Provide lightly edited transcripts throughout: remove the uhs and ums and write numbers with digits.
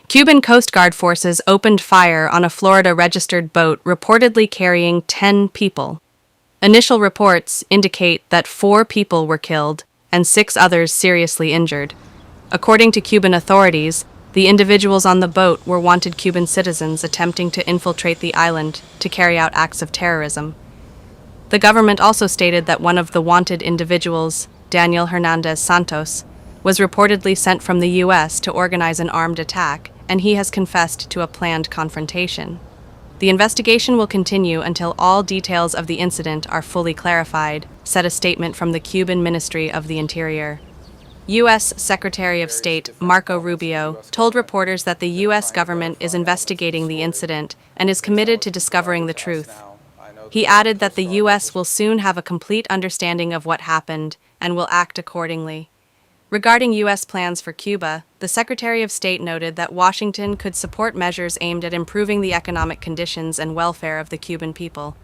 Cuban Coast Guard forces opened fire on a Florida-registered boat reportedly carrying 10 people. Initial reports indicate that 4 people were killed and 6 others seriously injured. According to Cuban authorities, the individuals on the boat were wanted Cuban citizens attempting to infiltrate the island to carry out acts of terrorism. The government also stated that one of the wanted individuals, Daniel Hernández Santos, was reportedly sent from the U.S. to organize an armed attack, and he has confessed to a planned confrontation. The investigation will continue until all details of the incident are fully clarified, said a statement from the Cuban Ministry of the Interior. U.S. Secretary of State Marco Rubio told reporters that the U.S. government is investigating the incident and is committed to discovering the truth. He added that the U.S. will soon have a complete understanding of what happened and will act accordingly. Regarding U.S. plans for Cuba, the Secretary of State noted that Washington could support measures aimed at improving the economic conditions and welfare of the Cuban people.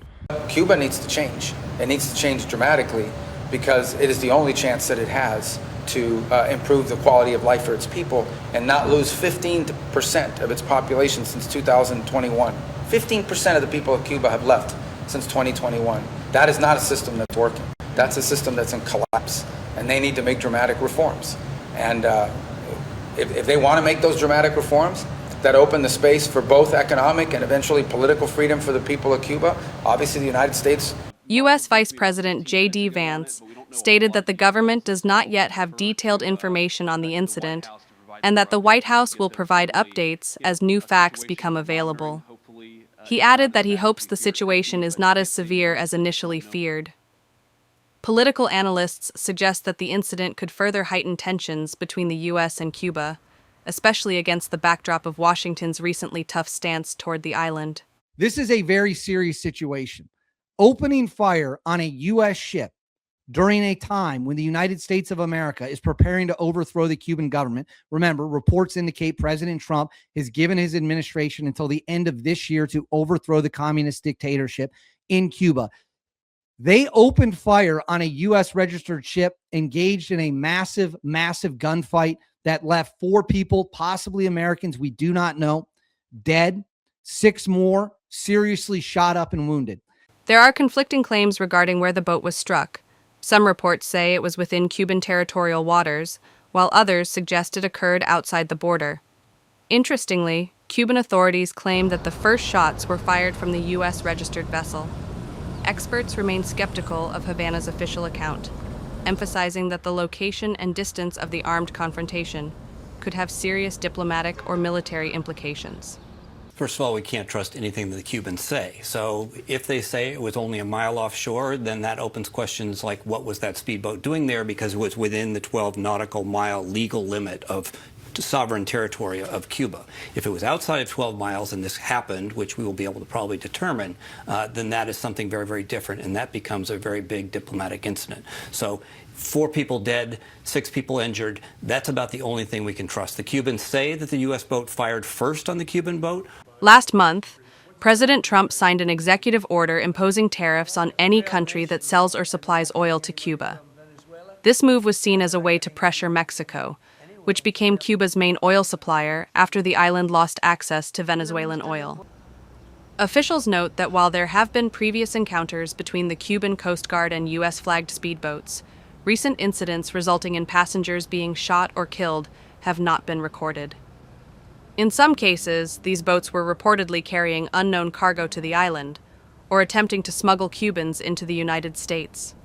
Cuba needs to change. It needs to change dramatically because it is the only chance that it has to improve the quality of life for its people and not lose 15% of its population since 2021. 15% of the people of Cuba have left since 2021. That is not a system that's working. That's a system that's in collapse, and they need to make dramatic reforms. And if they want to make those dramatic reforms that open the space for both economic and eventually political freedom for the people of Cuba, obviously the United States. U.S. Vice President J.D. Vance stated that the government does not yet have detailed information on the incident and that the White House will provide updates as new facts become available. He added that he hopes the situation is not as severe as initially feared. Political analysts suggest that the incident could further heighten tensions between the U.S. and Cuba, especially against the backdrop of Washington's recently tough stance toward the island. This is a very serious situation. Opening fire on a U.S. ship during a time when the United States of America is preparing to overthrow the Cuban government. Remember, reports indicate President Trump has given his administration until the end of this year to overthrow the communist dictatorship in Cuba. They opened fire on a U.S. registered ship, engaged in a massive gunfight that left 4 people, possibly Americans, we do not know, dead, 6 more seriously shot up and wounded. There are conflicting claims regarding where the boat was struck. Some reports say it was within Cuban territorial waters, while others suggest it occurred outside the border. Interestingly, Cuban authorities claim that the first shots were fired from the U.S. registered vessel. Experts remain skeptical of Havana's official account, emphasizing that the location and distance of the armed confrontation could have serious diplomatic or military implications. First of all, we can't trust anything that the Cubans say. So if they say it was only a mile offshore, then that opens questions like what was that speedboat doing there, because it was within the 12 nautical mile legal limit of sovereign territory of Cuba. If it was outside of 12 miles and this happened, which we will be able to probably determine, then that is something very, very different, and that becomes a very big diplomatic incident. So 4 people dead, 6 people injured, that's about the only thing we can trust. The Cubans say that the U.S. boat fired first on the Cuban boat. Last month, President Trump signed an executive order imposing tariffs on any country that sells or supplies oil to Cuba. This move was seen as a way to pressure Mexico, which became Cuba's main oil supplier after the island lost access to Venezuelan oil. Officials note that while there have been previous encounters between the Cuban Coast Guard and U.S.-flagged speedboats, recent incidents resulting in passengers being shot or killed have not been recorded. In some cases, these boats were reportedly carrying unknown cargo to the island, or attempting to smuggle Cubans into the United States.